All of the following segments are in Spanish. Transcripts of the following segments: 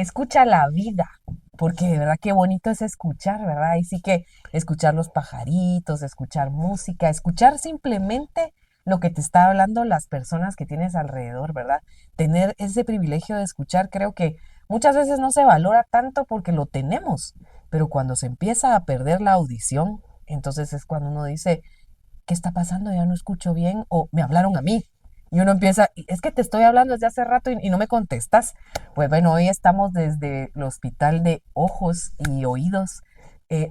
escucha la vida, porque de verdad qué bonito es escuchar, ¿verdad? Y sí que escuchar los pajaritos, escuchar música, escuchar simplemente lo que te está hablando las personas que tienes alrededor, ¿verdad? Tener ese privilegio de escuchar, creo que muchas veces no se valora tanto porque lo tenemos, pero cuando se empieza a perder la audición, entonces es cuando uno dice, ¿qué está pasando? Ya no escucho bien o me hablaron a mí. Y uno empieza, es que te estoy hablando desde hace rato y no me contestas. Pues bueno, hoy estamos desde el Hospital de Ojos y Oídos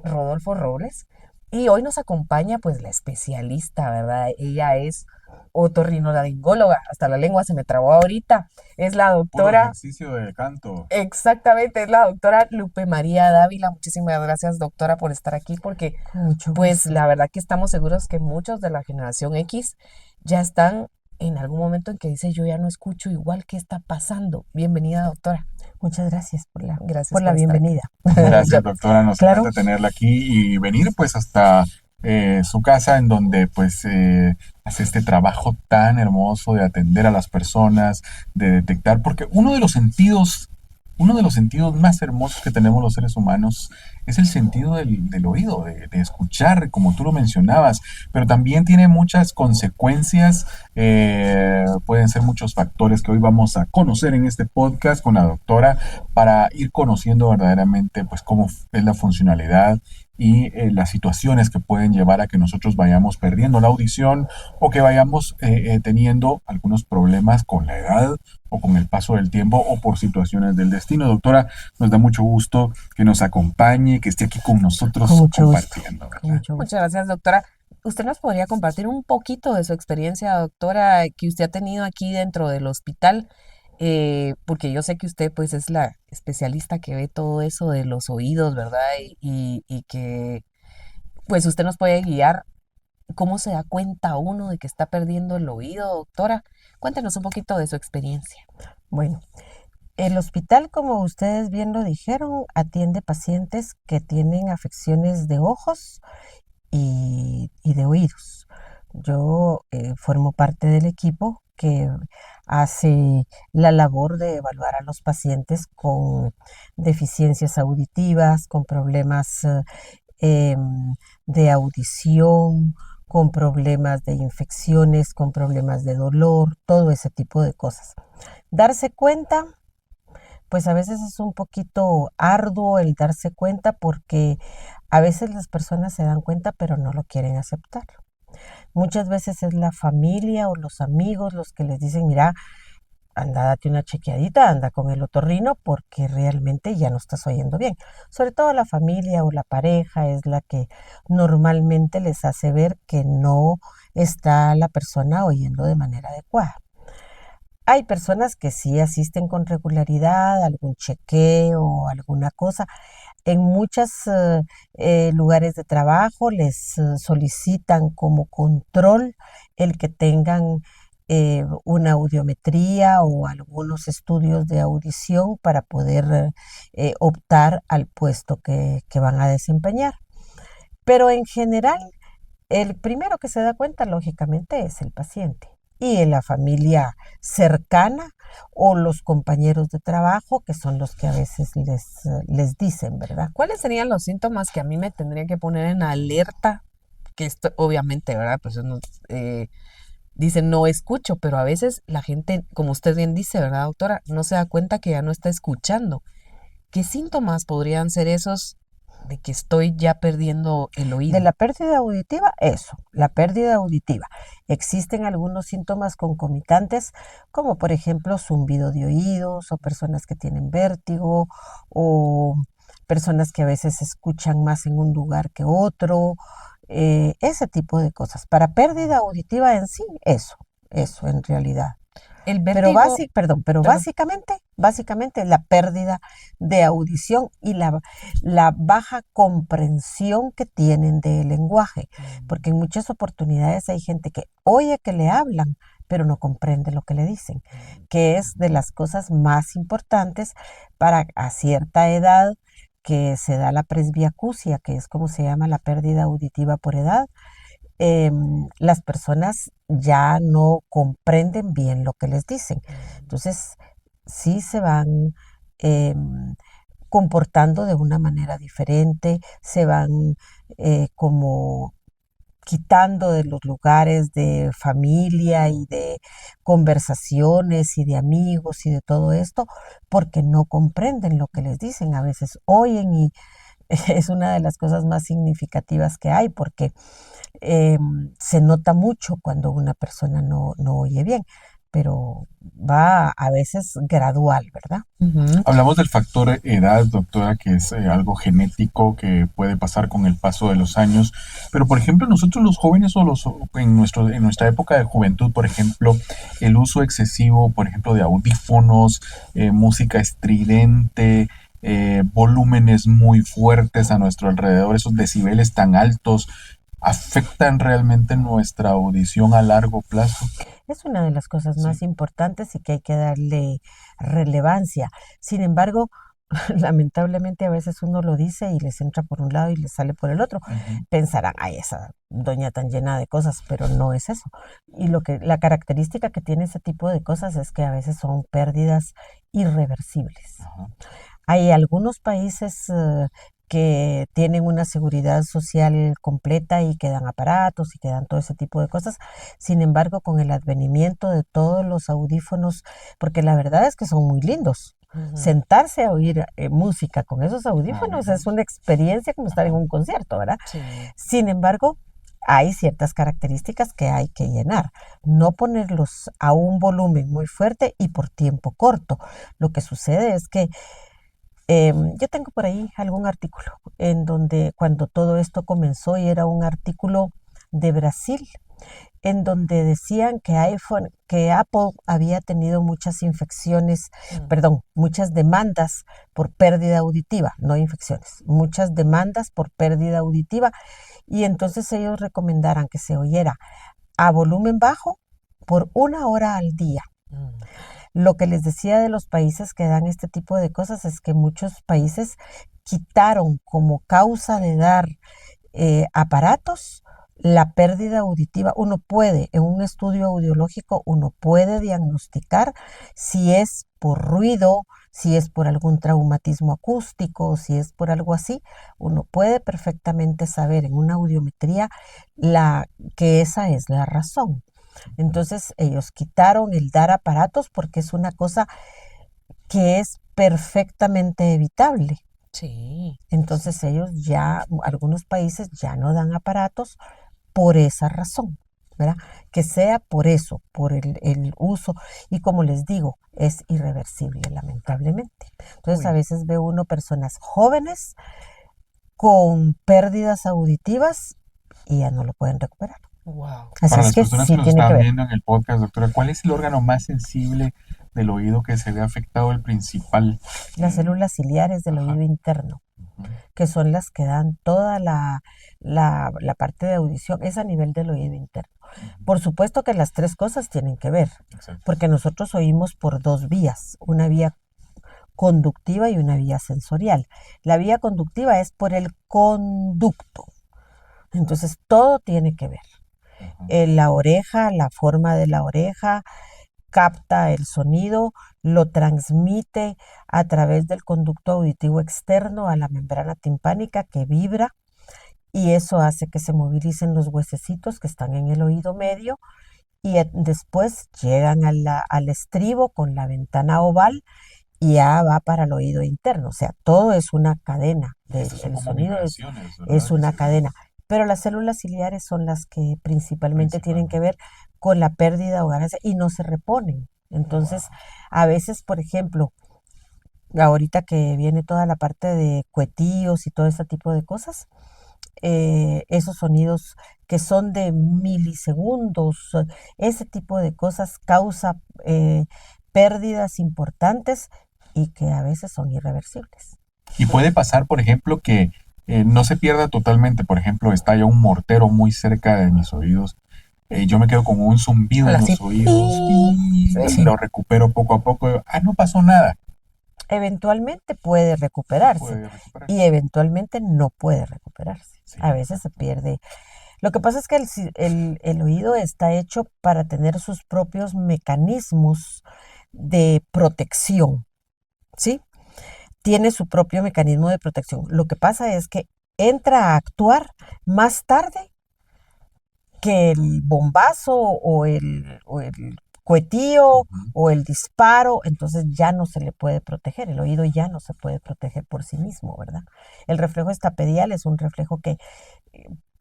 Rodolfo Robles y hoy nos acompaña pues la especialista, ¿verdad? Ella es otorrinolaringóloga, hasta la lengua se me trabó ahorita. Es la Puro doctora, ejercicio de canto. exactamente, es la doctora Lupe María Dávila. Muchísimas gracias, doctora, por estar aquí porque Con mucho pues gusto. la verdad que estamos seguros que muchos de la generación X ya están en algún momento en que dice yo ya no escucho igual, ¿qué está pasando? Bienvenida, doctora. Muchas gracias Gracias por la por estar aquí. bienvenida. Gracias, Muchas- doctora. Nos Claro, encanta tenerla aquí y venir pues hasta su casa en donde pues hace este trabajo tan hermoso de atender a las personas, de detectar, porque uno de los sentidos más hermosos que tenemos los seres humanos es el sentido del oído, de escuchar, como tú lo mencionabas, pero también tiene muchas consecuencias, pueden ser muchos factores que hoy vamos a conocer en este podcast con la doctora para ir conociendo verdaderamente pues cómo es la funcionalidad y las situaciones que pueden llevar a que nosotros vayamos perdiendo la audición o que vayamos teniendo algunos problemas con la edad o con el paso del tiempo o por situaciones del destino. Doctora, nos da mucho gusto que nos acompañe, que esté aquí con con nosotros mucho gusto. compartiendo, Con ¿verdad? mucho Muchas gusto. gracias, doctora. ¿Usted nos podría compartir un poquito de su experiencia, doctora, que usted ha tenido aquí dentro del hospital? Porque yo sé que usted pues es la especialista que ve todo eso de los oídos, ¿verdad? Y que pues usted nos puede guiar. ¿Cómo se da cuenta uno de que está perdiendo el oído, doctora? Cuéntenos un poquito de su experiencia. Bueno, el hospital, como ustedes bien lo dijeron, atiende pacientes que tienen afecciones de ojos y de oídos. Yo formo parte del equipo que hace la labor de evaluar a los pacientes con deficiencias auditivas, con problemas de audición, con problemas de infecciones, con problemas de dolor, todo ese tipo de cosas. Darse cuenta, pues a veces es un poquito arduo el darse cuenta porque a veces las personas se dan cuenta pero no lo quieren aceptar. Muchas veces es la familia o los amigos los que les dicen, mira, anda, date una chequeadita, anda con el otorrino porque realmente ya no estás oyendo bien. Sobre todo la familia o la pareja es la que normalmente les hace ver que no está la persona oyendo de manera adecuada. Hay personas que sí asisten con regularidad, algún chequeo o alguna cosa. En muchos lugares de trabajo les solicitan como control el que tengan una audiometría o algunos estudios de audición para poder optar al puesto que van a desempeñar. Pero en general, el primero que se da cuenta, lógicamente, es el paciente y en la familia cercana o los compañeros de trabajo, que son los que a veces les dicen, ¿verdad? ¿Cuáles serían los síntomas que a mí me tendría que poner en alerta? Que esto, obviamente, ¿verdad? Pues uno dice no escucho, pero a veces la gente, como usted bien dice, ¿verdad, doctora? No se da cuenta que ya no está escuchando. ¿Qué síntomas podrían ser esos de que estoy ya perdiendo el De oído? la pérdida auditiva, eso, la pérdida auditiva. Existen algunos síntomas concomitantes, como por ejemplo zumbido de oídos o personas que tienen vértigo o personas que a veces escuchan más en un lugar que otro, ese tipo de cosas. Para pérdida auditiva en sí, eso en realidad. El Pero vértigo, pero perdón. básicamente la pérdida de audición y la baja comprensión que tienen del lenguaje, porque en muchas oportunidades hay gente que oye que le hablan, pero no comprende lo que le dicen, que es de las cosas más importantes para a cierta edad que se da la presbiacusia, que es como se llama la pérdida auditiva por edad. Las personas ya no comprenden bien lo que les dicen. Entonces, sí se van em, comportando de una manera diferente, se van como quitando de los lugares de familia y de conversaciones y de amigos y de todo esto, porque no comprenden lo que les dicen. A veces oyen y es una de las cosas más significativas que hay, porque se nota mucho cuando una persona no oye bien, pero va a veces gradual, ¿verdad? Ujú. Hablamos del factor edad, doctora, que es algo genético que puede pasar con el paso de los años. Pero, por ejemplo, nosotros los jóvenes en nuestra época de juventud, por ejemplo, el uso excesivo, por ejemplo, de audífonos, música estridente, volúmenes muy fuertes a nuestro alrededor, esos decibeles tan altos, afectan realmente nuestra audición a largo plazo. Es una de las cosas Sí. más importantes y que hay que darle relevancia. Sin embargo, lamentablemente a veces uno lo dice y les entra por un lado y les sale por el otro. Ujú. Pensarán, ay, esa doña tan llena de cosas, pero no es eso. Y la característica que tiene ese tipo de cosas es que a veces son pérdidas irreversibles. Ajá. Hay algunos países que tienen una seguridad social completa y que dan aparatos y que dan todo ese tipo de cosas. Sin embargo, con el advenimiento de todos los audífonos, porque la verdad es que son muy lindos. Ujú. Sentarse a oír música con esos audífonos es Audífonos. una experiencia como estar en Ajá. un concierto, ¿verdad? Sí. Sin embargo, hay ciertas características que hay que llenar. No ponerlos a un volumen muy fuerte y por tiempo corto. Lo que sucede es que yo tengo por ahí algún artículo en donde cuando todo esto comenzó y era un artículo de Brasil, en donde decían que Apple había tenido muchas infecciones, Mm. perdón, muchas demandas por pérdida auditiva, no infecciones, muchas demandas por pérdida auditiva, y entonces ellos recomendaran que se oyera a volumen bajo por 1 hora al día. Mm. Lo que les decía de los países que dan este tipo de cosas es que muchos países quitaron como causa de dar aparatos la pérdida auditiva. Uno puede, en un estudio audiológico, uno puede diagnosticar si es por ruido, si es por algún traumatismo acústico, si es por algo así. Uno puede perfectamente saber en una audiometría que esa es la razón. Entonces ellos quitaron el dar aparatos porque es una cosa que es perfectamente evitable. Sí. Entonces ellos ya, algunos países ya no dan aparatos por esa razón, ¿verdad? Que sea por eso, por el uso. Y como les digo, es irreversible, lamentablemente. Entonces a Uy. veces ve uno personas jóvenes con pérdidas auditivas y ya no lo pueden recuperar. Wow. Así Para es las que personas que sí nos tiene que están ver. viendo en el podcast, doctora, ¿cuál es el órgano más sensible del oído que se ve afectado, el principal? Las Eh, células ciliares del ajá. oído interno, Ujú. que son las que dan toda la parte de audición, es a nivel del oído interno. Ujú. Por supuesto que las tres cosas tienen que ver, Exacto. porque nosotros oímos por dos vías, una vía conductiva y una vía sensorial. La vía conductiva es por el conducto, entonces todo tiene que ver. Ujú. La oreja, la forma de la oreja, capta el sonido, lo transmite a través del conducto auditivo externo a la membrana timpánica que vibra y eso hace que se movilicen los huesecitos que están en el oído medio y después llegan al estribo con la ventana oval y ya va para el oído interno. O sea, todo es una cadena. Estas son El como sonido vibraciones, es ¿verdad? Que una se ven cadena. Pero las células ciliares son las que principalmente tienen que principalmente. ver con la pérdida o ganancia y no se reponen. Entonces, Wow. a veces, por ejemplo, ahorita que viene toda la parte de cuetillos y todo ese tipo de cosas, esos sonidos que son de milisegundos, ese tipo de cosas causa pérdidas importantes y que a veces son irreversibles. Y puede pasar, por ejemplo, que no se pierda totalmente. Por ejemplo, estalla un mortero muy cerca de mis oídos. Yo me quedo con un zumbido en Así. los oídos y Sí. lo recupero poco a poco. Ah, no pasó nada. Eventualmente puede recuperarse Puede recuperarse. y eventualmente no puede recuperarse. Sí, A veces se exacto. pierde. Lo que pasa es que el oído está hecho para tener sus propios mecanismos de protección, ¿sí? tiene su propio mecanismo de protección. Lo que pasa es que entra a actuar más tarde que el bombazo o el cohetío Ujú. o el disparo, entonces ya no se le puede proteger, el oído ya no se puede proteger por sí mismo, ¿verdad? El reflejo estapedial es un reflejo que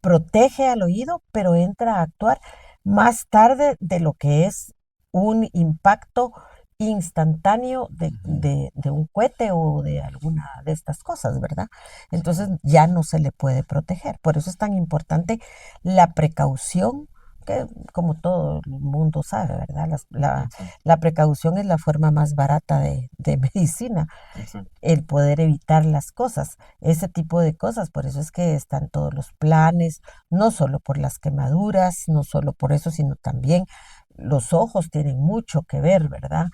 protege al oído, pero entra a actuar más tarde de lo que es un impacto instantáneo Ujú. de un cohete o de alguna de estas cosas, ¿verdad? Entonces ya no se le puede proteger. Por eso es tan importante la precaución, que como todo el mundo sabe, ¿verdad? Exacto, La precaución es la forma más barata de medicina, exacto. el poder evitar las cosas, ese tipo de cosas. Por eso es que están todos los planes, no solo por las quemaduras, no solo por eso, sino también los ojos tienen mucho que ver, ¿verdad?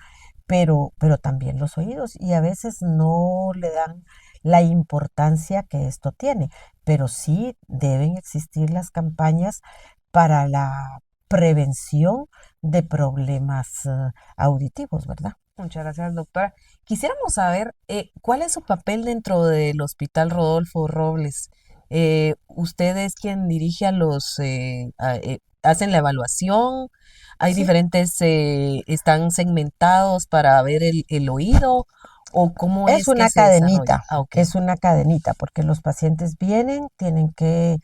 Pero también los oídos y a veces no le dan la importancia que esto tiene, pero sí deben existir las campañas para la prevención de problemas auditivos, ¿verdad? Muchas gracias, doctora. Quisiéramos saber cuál es su papel dentro del Hospital Rodolfo Robles. Usted es quien dirige a hacen la evaluación, hay Sí, diferentes, están segmentados para ver el oído, o cómo es que se desarrolla. Ah, ok. es una cadenita, porque los pacientes vienen, tienen que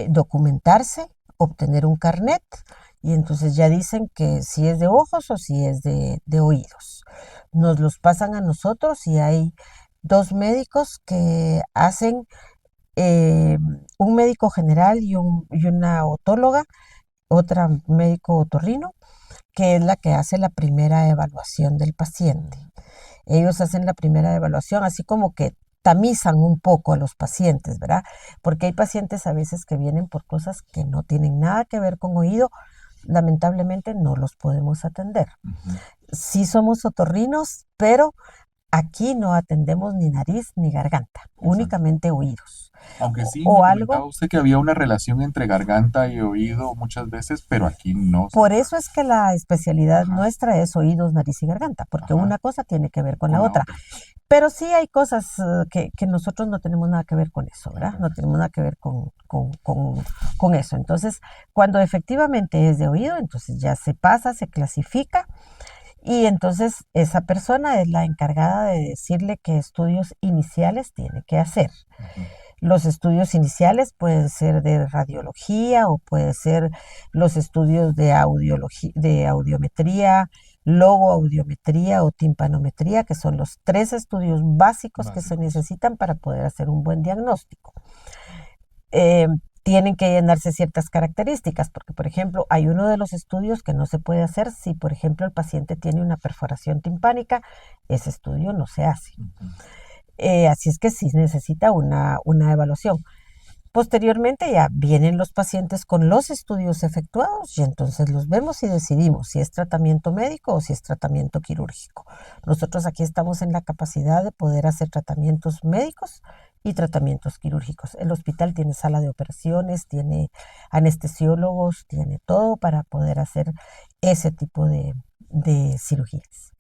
documentarse, obtener un carnet, y entonces ya dicen que si es de ojos o si es de oídos. Nos los pasan a nosotros y hay dos médicos que hacen, eh, un médico general y una otóloga, otra médico otorrino, que es la que hace la primera evaluación del paciente. Ellos hacen la primera evaluación, así como que tamizan un poco a los pacientes, ¿verdad? Porque hay pacientes a veces que vienen por cosas que no tienen nada que ver con oído, lamentablemente no los podemos atender. Ujú. Sí somos otorrinos, pero aquí no atendemos ni nariz ni garganta, Exacto. únicamente oídos. Aunque sí me O comentaba algo. usted que había una relación entre garganta y oído muchas veces, pero aquí no se Por da. eso es que la especialidad Ajá, nuestra es oídos, nariz y garganta, porque ajá, una cosa tiene que ver con la con la otra. otra. Pero sí hay cosas que nosotros no tenemos nada que ver con eso, ¿verdad? No Perfecto. tenemos nada que ver con eso. Entonces, cuando efectivamente es de oído, entonces ya se pasa, se clasifica y entonces esa persona es la encargada de decirle qué estudios iniciales tiene que hacer. Ujú. Los estudios iniciales pueden ser de radiología o puede ser los estudios de audiología, de audiometría, logoaudiometría o timpanometría, que son los tres estudios básicos que se Básicos. necesitan para poder hacer un buen diagnóstico. Eh, Tienen que llenarse ciertas características, porque por ejemplo hay uno de los estudios que no se puede hacer si por ejemplo el paciente tiene una perforación timpánica, ese estudio no se hace. Ujú. Así es que sí necesita una evaluación. Posteriormente ya vienen los pacientes con los estudios efectuados y entonces los vemos y decidimos si es tratamiento médico o si es tratamiento quirúrgico. Nosotros aquí estamos en la capacidad de poder hacer tratamientos médicos y tratamientos quirúrgicos. El hospital tiene sala de operaciones, tiene anestesiólogos, tiene todo para poder hacer ese tipo de cirugías.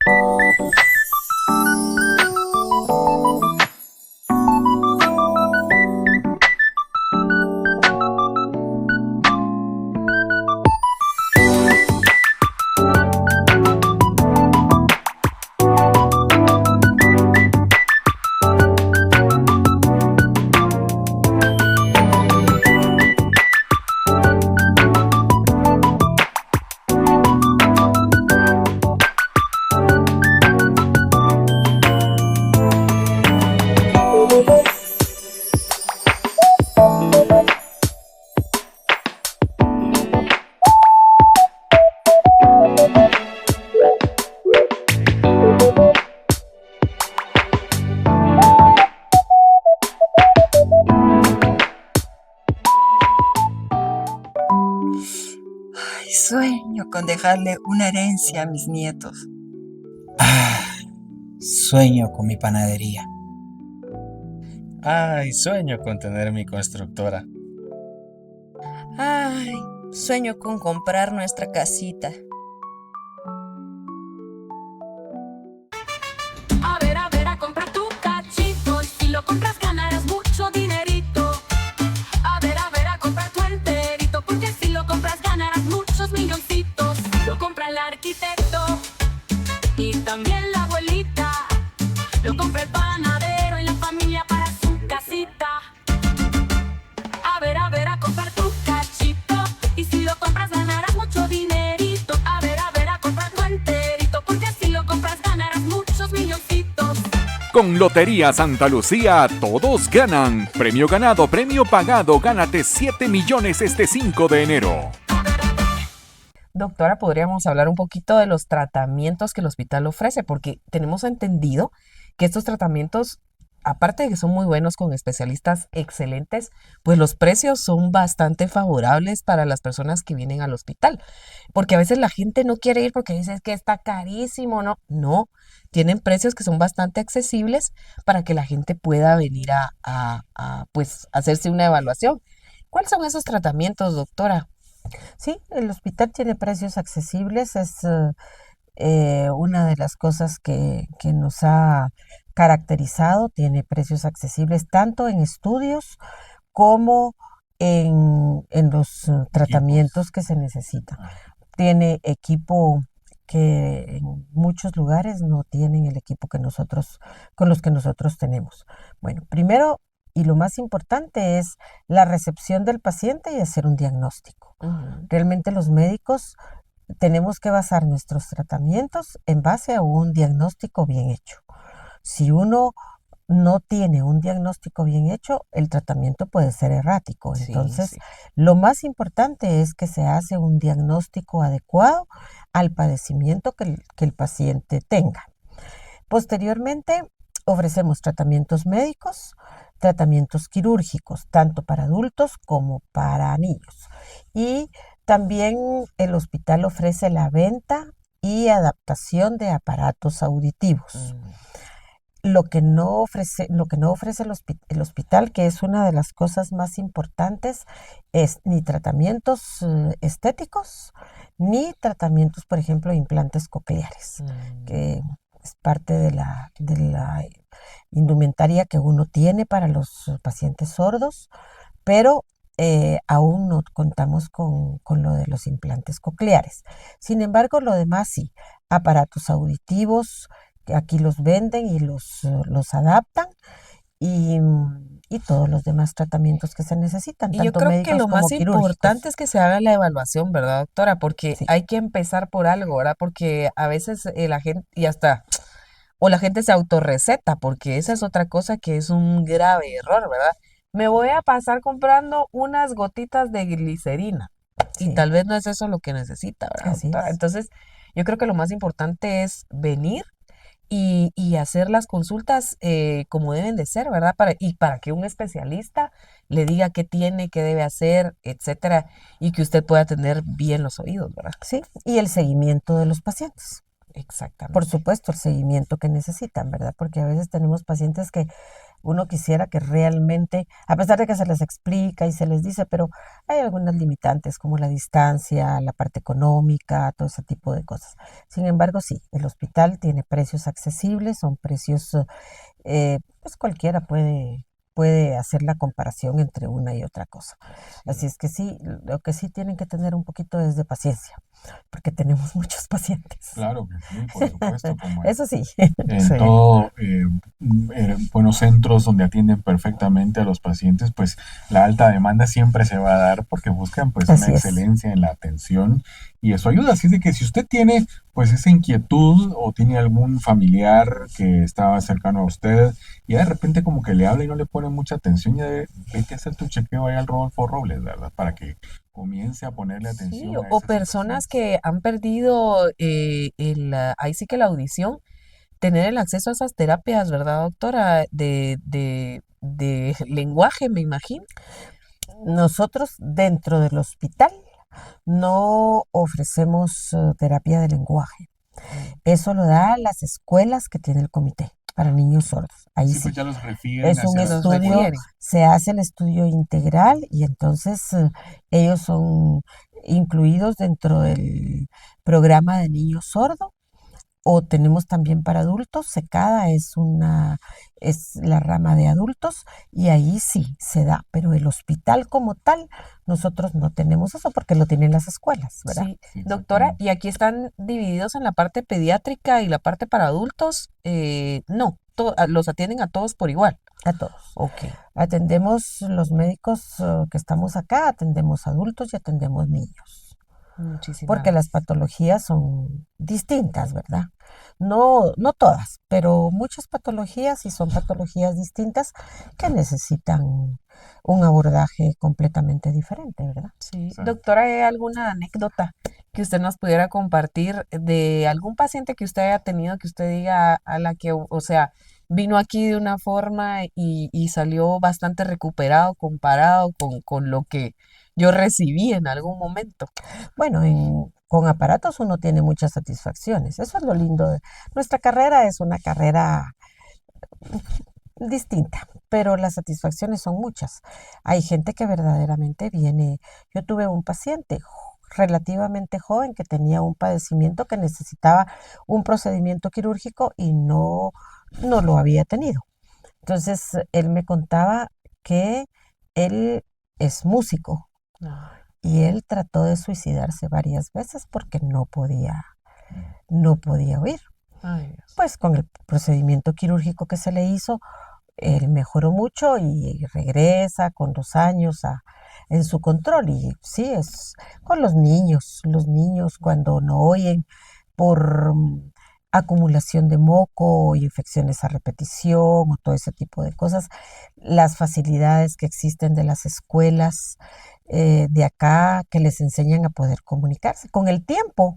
Ay, sueño con dejarle una herencia a mis nietos. Ah, sueño con mi panadería. Ay, sueño con tener mi constructora. Ay, sueño con comprar nuestra casita. A ver, a comprar tu cachita. compras ganarás mucho dinerito. A ver, a comprar tu enterito, porque si lo compras ganarás muchos milloncitos. Lo compra el arquitecto y también la abuelita. Lo compra el panadero y la familia para su casita. A ver, a comprar tu cachito, y si lo compras ganarás mucho dinerito. A ver, a comprar tu enterito, porque si lo compras ganarás muchos milloncitos. Con Lotería Santa Lucía, todos ganan. Premio ganado, premio pagado. Gánate 7 millones este 5 de enero. Doctora, podríamos hablar un poquito de los tratamientos que el hospital ofrece, porque tenemos entendido que estos tratamientos, aparte de que son muy buenos con especialistas excelentes, pues los precios son bastante favorables para las personas que vienen al hospital. Porque a veces la gente no quiere ir porque dice "Es que está carísimo", ¿no? No, tienen precios que son bastante accesibles para que la gente pueda venir pues, hacerse una evaluación. ¿Cuáles son esos tratamientos, doctora? Sí, el hospital tiene precios accesibles, es una de las cosas que nos ha caracterizado, tiene precios accesibles tanto en estudios como en los tratamientos que se necesitan. Tiene equipo que en muchos lugares no tienen el equipo con los que nosotros tenemos. Bueno, primero y lo más importante es la recepción del paciente y hacer un diagnóstico. Realmente los médicos tenemos que basar nuestros tratamientos en base a un diagnóstico bien hecho. Si uno no tiene un diagnóstico bien hecho, el tratamiento puede ser errático. Sí, Entonces, sí. lo más importante es que se hace un diagnóstico adecuado al padecimiento que el paciente tenga. Posteriormente, ofrecemos tratamientos médicos, tratamientos quirúrgicos, tanto para adultos como para niños. Y también el hospital ofrece la venta y adaptación de aparatos auditivos. Lo que no ofrece el hospital, que es una de las cosas más importantes, es ni tratamientos estéticos, ni tratamientos, por ejemplo, de implantes cocleares, que es parte de la indumentaria que uno tiene para los pacientes sordos, pero aún no contamos con lo de los implantes cocleares. Sin embargo, lo demás sí, aparatos auditivos, que aquí los venden y los adaptan, y todos los demás tratamientes que se necesitan, Y yo tanto creo que médicos lo como más quirúrgicos. importante es que se haga la evaluación, ¿verdad, doctora? Porque Sí. hay que empezar por algo, ¿verdad? Porque a veces la gente, y hasta, o la gente se autorreceta, porque esa es otra cosa que es un grave error, ¿verdad? Me voy a pasar comprando unas gotitas de glicerina y Sí, tal vez no es eso lo que necesita, ¿verdad, así doctora? es. Entonces, yo creo que lo más importante es venir y hacer las consultas como deben de ser, ¿verdad? Para que un especialista le diga qué tiene, qué debe hacer, etcétera, y que usted pueda tener bien los oídos, ¿verdad? Sí, y el seguimiento de los pacientes. Por Exactamente. supuesto, el seguimiento que necesitan, ¿verdad? Porque a veces tenemos pacientes que uno quisiera que realmente, a pesar de que se les explica y se les dice, pero hay algunas limitantes como la distancia, la parte económica, todo ese tipo de cosas. Sin embargo, sí, el hospital tiene precios accesibles, son precios, pues cualquiera puede hacer la comparación entre una y otra cosa. Así es que sí, lo que sí tienen que tener un poquito es de paciencia, porque tenemos muchos pacientes. Claro que sí, por supuesto, como Eso sí. en Sí. todo buenos centros donde atienden perfectamente a los pacientes, pues la alta demanda siempre se va a dar porque buscan pues Así una es. excelencia en la atención y eso ayuda. Así es de que si usted tiene pues esa inquietud o tiene algún familiar que está cercano a usted y de repente como que le habla y no le pone mucha atención, ya vete a hacer tu chequeo ahí al Rodolfo Robles, ¿verdad? Para que comience a ponerle Sí, atención a o esas personas situaciones. que han perdido ahí sí que la audición, tener el acceso a esas terapias, ¿verdad, doctora? De lenguaje, me imagino. Nosotros dentro del hospital no ofrecemos terapia de lenguaje. Eso lo da las escuelas que tiene el comité para niños sordos. Ahí Sí, sí. pues ya los refieren Es un hacia las Los estudio, escuelas. refieren. se hace el estudio integral y entonces ellos son incluidos dentro del programa de niños sordos O tenemos también para adultos, Secada es la rama de adultos y ahí sí se da, pero el hospital como tal, nosotros no tenemos eso porque lo tienen las escuelas, ¿verdad? Sí, Sí, doctora, exactamente. ¿y aquí están divididos en la parte pediátrica y la parte para adultos? No, los atienden a todos por igual. A todos. Ok, Atendemos los médicos que estamos acá, atendemos adultos y atendemos niños. muchísimas Porque las gracias. patologías son distintas, ¿verdad? No, no todas, pero muchas patologías y son patologías distintas que necesitan un abordaje completamente diferente, ¿verdad? Sí, Exacto. doctora, ¿hay alguna anécdota que usted nos pudiera compartir de algún paciente que usted haya tenido que usted diga a la que, o sea, vino aquí de una forma y salió bastante recuperado comparado con lo que yo recibí en algún momento? Bueno, con aparatos uno tiene muchas satisfacciones. Eso es lo lindo. Nuestra carrera es una carrera distinta, pero las satisfacciones son muchas. Hay gente que verdaderamente viene. Yo tuve un paciente relativamente joven que tenía un padecimiento que necesitaba un procedimiento quirúrgico y no lo había tenido. Entonces, él me contaba que él es músico Ay, y él trató de suicidarse varias veces porque no podía oír. ay, Dios. Pues con el procedimiento quirúrgico que se le hizo, él mejoró mucho y regresa con los años en su control. Y sí, es con los niños cuando no oyen por acumulación de moco o infecciones a repetición o todo ese tipo de cosas, las facilidades que existen de las escuelas de acá que les enseñan a poder comunicarse. Con el tiempo,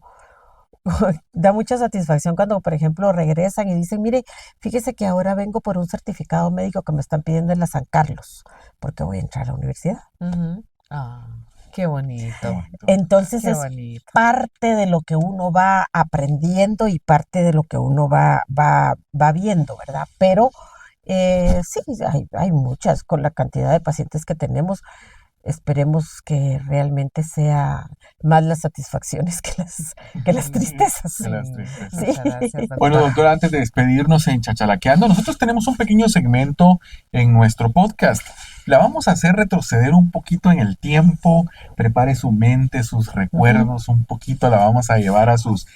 da mucha satisfacción cuando, por ejemplo, regresan y dicen, mire, fíjese que ahora vengo por un certificado médico que me están pidiendo en la San Carlos, porque voy a entrar a la universidad. Ujú. Ah, qué Qué bonito, bonito. Entonces qué es bonito. parte de lo que uno va aprendiendo y parte de lo que uno va viendo, ¿verdad? Pero sí, hay muchas, con la cantidad de pacientes que tenemos, esperemos que realmente sea más las satisfacciones que las tristezas. De las Sí, tristezas. Sí. muchas gracias, Bueno, doctora. doctora, antes de despedirnos en Chachalaqueando, nosotros tenemos un pequeño segmento en nuestro podcast. La vamos a hacer retroceder un poquito en el tiempo. Prepare su mente, sus Ujú. recuerdos un poquito. La vamos a llevar a sus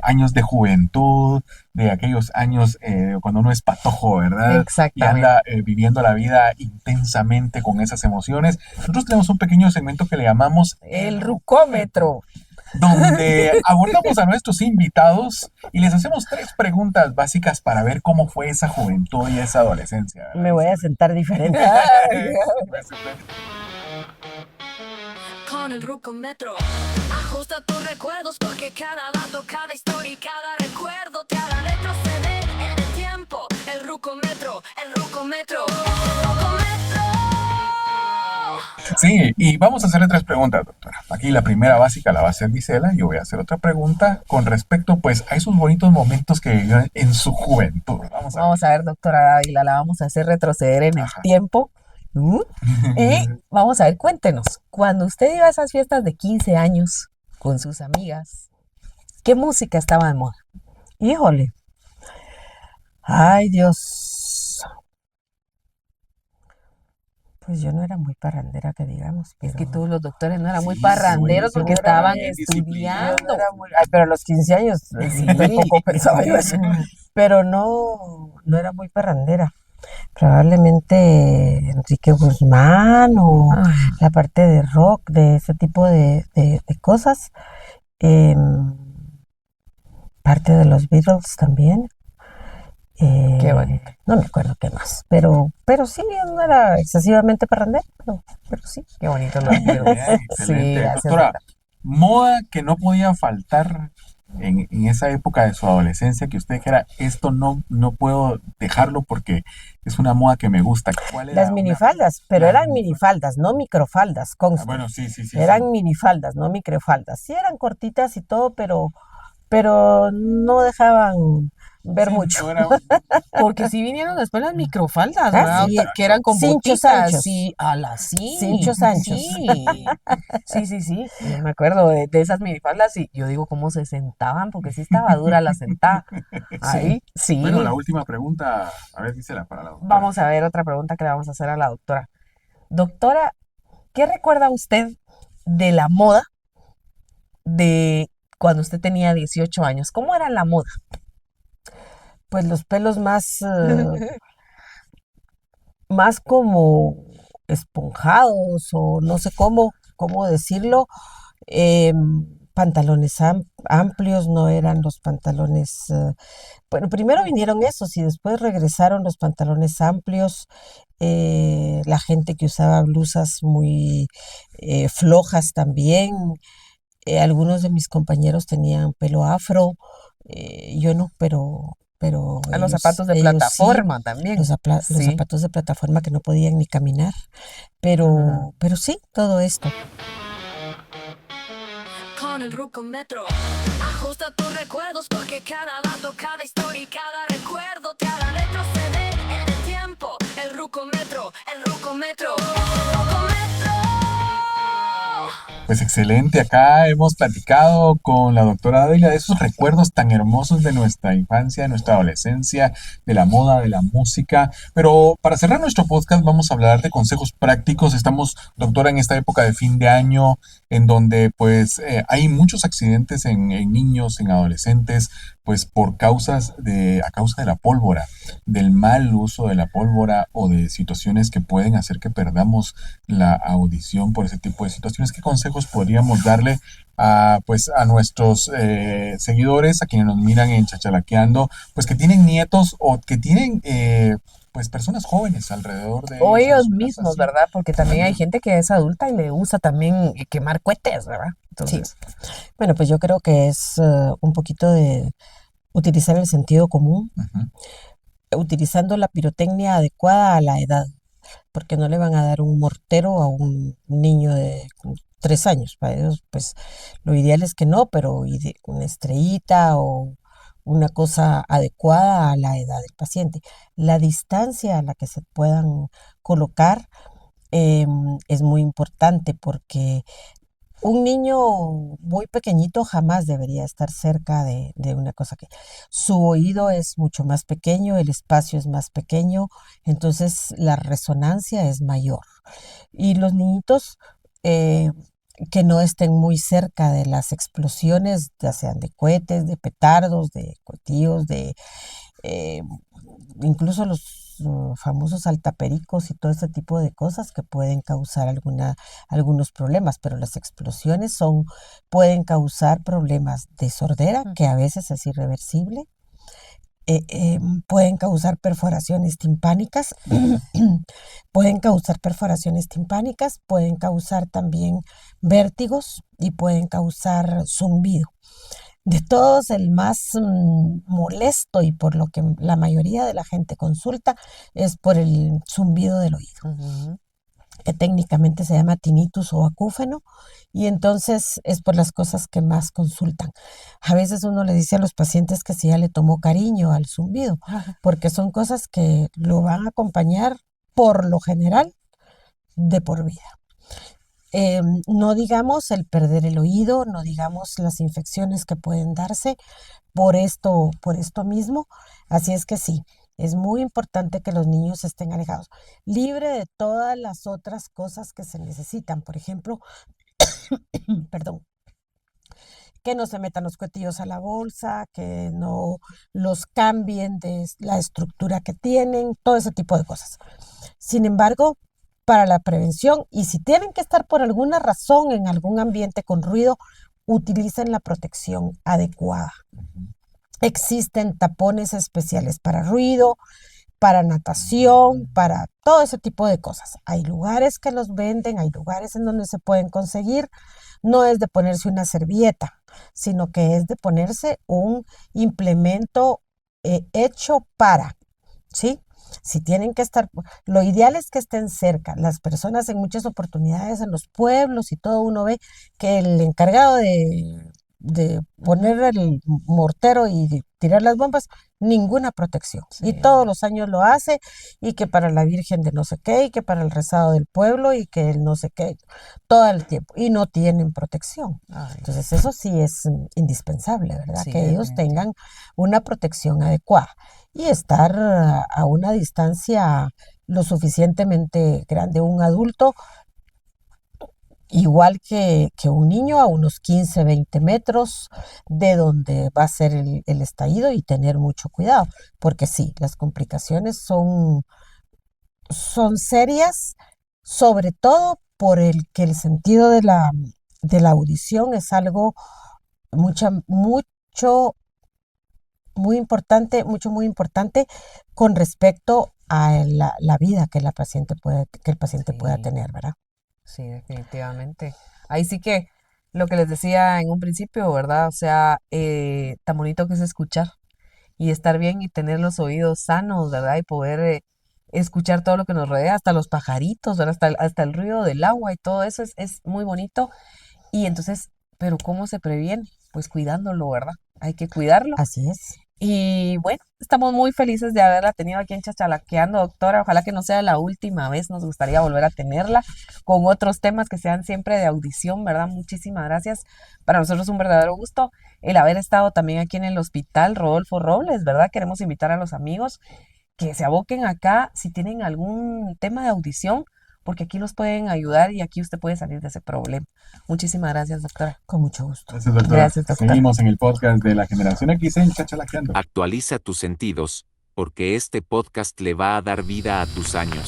años de juventud, de aquellos años cuando uno es patojo, ¿verdad? Y Exactamente. anda viviendo la vida intensamente con esas emociones. Nosotros tenemos un pequeño segmento que le llamamos El rucómetro. donde abordamos a nuestros invitados y les hacemos 3 preguntas básicas para ver cómo fue esa juventud y esa adolescencia, ¿verdad? Me voy a sentar diferente. Con el rucómetro ajusta tus recuerdos porque cada dato, cada historia y cada recuerdo te hará retroceder en el tiempo. El rucómetro, el rucómetro, el rucómetro. Sí, y vamos a hacerle 3 preguntas, doctora. Aquí la primera básica la va a hacer Gisela. Yo voy a hacer otra pregunta con respecto, pues, a esos bonitos momentos que vivió en su juventud. Vamos a ver. Vamos a ver, doctora Dávila, la vamos a hacer retroceder en el Ajá. tiempo. Y vamos a ver, cuéntenos, cuando usted iba a esas fiestas de 15 años con sus amigas, ¿qué música estaba de moda? Híjole. Ay, Dios. Pues yo no era muy parrandera, que digamos, Es que pero todos los doctores no eran muy Sí, parranderos sí, porque sí, estaban bien yo disciplinado. no estudiando. era muy... Ay, pero a los 15 años Sí. tampoco pensaba yo eso. Pero no era muy parrandera. Probablemente Enrique Guzmán o Ay, la parte de rock, de ese tipo de cosas. Em, parte de los Beatles también. qué bonito. No me acuerdo qué más, pero sí, no era excesivamente parrandera, pero sí. Qué bonito lo Muy admiro. bien, Sí, excelente. gracias, Doctora, doctora. moda que no podía faltar en esa época de su adolescencia, que usted dijera, esto no puedo dejarlo porque es una moda que me gusta. ¿Cuál era Las una? minifaldas, pero Las eran minifaldas. minifaldas, no microfaldas, Ah, conste. bueno, sí, sí, sí, Eran sí. minifaldas, no microfaldas. Sí eran cortitas y todo, pero no dejaban ver Sí, mucho. no era Porque sí vinieron después las microfaldas, Ah, ¿verdad? sí, Que eran con cinchos botitas, anchos, sí, a la sí, cinchos anchos. sí. Sí, sí, sí. Yo me acuerdo de esas minifaldas y yo digo cómo se sentaban, porque sí estaba dura la sentada. Sí. Ahí, sí. Bueno, la última pregunta, a ver, dísela para la doctora. Vamos a ver otra pregunta que le vamos a hacer a la doctora. Doctora, ¿qué recuerda usted de la moda de cuando usted tenía 18 años? ¿Cómo era la moda? Pues los pelos más, más como esponjados o no sé cómo decirlo. Pantalones amplios, no eran los pantalones. Bueno, primero vinieron esos y después regresaron los pantalones amplios. La gente que usaba blusas muy flojas también. Algunos de mis compañeros tenían pelo afro, yo no, pero A los ellos, zapatos de ellos sí, plataforma también. los Sí. zapatos de plataforma que no podían ni caminar, Ajá. pero sí, todo esto. Con el Rucometro ajusta tus recuerdos porque cada dato, cada historia y cada recuerdo te hará retroceder en el tiempo. El Rucometro, el Rucometro, el Rucometro. Pues excelente, acá hemos platicado con la doctora Ávila de esos recuerdos tan hermosos de nuestra infancia, de nuestra adolescencia, de la moda, de la música. Pero para cerrar nuestro podcast vamos a hablar de consejos prácticos. Estamos, doctora, en esta época de fin de año, en donde pues hay muchos accidentes en niños, en adolescentes, pues a causa de la pólvora, del mal uso de la pólvora o de situaciones que pueden hacer que perdamos la audición por ese tipo de situaciones. ¿Qué consejos podríamos darle pues, a nuestros seguidores, a quienes nos miran en Chachalaqueando, pues que tienen nietos o que tienen pues personas jóvenes alrededor de O ellos en ellos su casa? mismos, Sí, ¿verdad? Porque también hay también. gente que es adulta y le gusta también quemar cohetes, ¿verdad? Sí. Entonces, Bueno, pues yo creo que es un poquito de utilizar el sentido común, Ujú. utilizando la pirotecnia adecuada a la edad, porque no le van a dar un mortero a un niño de 3 años. Para ellos, pues lo ideal es que no, pero una estrellita o una cosa adecuada a la edad del paciente. La distancia a la que se puedan colocar es muy importante porque un niño muy pequeñito jamás debería estar cerca de una cosa que su oído es mucho más pequeño, el espacio es más pequeño, entonces la resonancia es mayor. Y los niñitos eh, que no estén muy cerca de las explosiones, ya sean de cohetes, de petardos, de cohetillos, eh, incluso los famosos altapericos y todo ese tipo de cosas que pueden causar algunos problemas, pero las explosiones pueden causar problemas de sordera, que a veces es irreversible, pueden causar perforaciones timpánicas, pueden causar también vértigos y pueden causar zumbido. De todos, el más molesto y por lo que la mayoría de la gente consulta es por el zumbido del oído, ujú. que técnicamente se llama tinnitus o acúfeno, y entonces es por las cosas que más consultan. A veces uno le dice a los pacientes que si ya le tomó cariño al zumbido, porque son cosas que lo van a acompañar por lo general de por vida. No digamos el perder el oído, no digamos las infecciones que pueden darse por esto mismo. Así es que sí, es muy importante que los niños estén alejados, libre de todas las otras cosas que se necesitan. Por ejemplo, perdón, que no se metan los cuetillos a la bolsa, que no los cambien de la estructura que tienen, todo ese tipo de cosas. Sin embargo, para la prevención, y si tienen que estar por alguna razón en algún ambiente con ruido, utilicen la protección adecuada. Existen tapones especiales para ruido, para natación, para todo ese tipo de cosas. Hay lugares que los venden, hay lugares en donde se pueden conseguir. No es de ponerse una servilleta, sino que es de ponerse un implemento hecho para, ¿sí? Si tienen que estar, lo ideal es que estén cerca. Las personas en muchas oportunidades en los pueblos y todo uno ve que el encargado de poner el mortero y de tirar las bombas, ninguna protección. Y Sí. todos los años lo hace, y que para la Virgen de no sé qué, y que para el rezado del pueblo, y que el no sé qué, todo el tiempo. Y no tienen protección. Ay, Entonces eso sí es indispensable, ¿verdad? sí, Que ellos definitivo. tengan una protección adecuada y estar a una distancia lo suficientemente grande. Un adulto, igual que un niño, a unos 15, 20 metros de donde va a ser el estallido, y tener mucho cuidado, porque sí, las complicaciones son serias, sobre todo por el que el sentido de la audición es algo mucho, muy importante con respecto a la vida que que el paciente pueda Sí. tener, ¿verdad? Sí, definitivamente. Ahí sí que lo que les decía en un principio, ¿verdad? O sea, tan bonito que es escuchar y estar bien y tener los oídos sanos, ¿verdad? Y poder escuchar todo lo que nos rodea, hasta los pajaritos, ¿verdad? Hasta el ruido del agua y todo eso es muy bonito. Y entonces, ¿pero cómo se previene? Pues cuidándolo, ¿verdad? Hay que cuidarlo. Así es. Y bueno, estamos muy felices de haberla tenido aquí en Chachalaqueando, doctora. Ojalá que no sea la última vez. Nos gustaría volver a tenerla con otros temas que sean siempre de audición, ¿verdad? Muchísimas gracias. Para nosotros es un verdadero gusto el haber estado también aquí en el Hospital Rodolfo Robles, ¿verdad? Queremos invitar a los amigos que se aboquen acá si tienen algún tema de audición, porque aquí los pueden ayudar y aquí usted puede salir de ese problema. Muchísimas gracias, doctora. Con mucho gusto. Gracias, doctora. Gracias, doctora. Seguimos en el podcast de la Generación X en Chachalaqueando. Actualiza tus sentidos, porque este podcast le va a dar vida a tus años.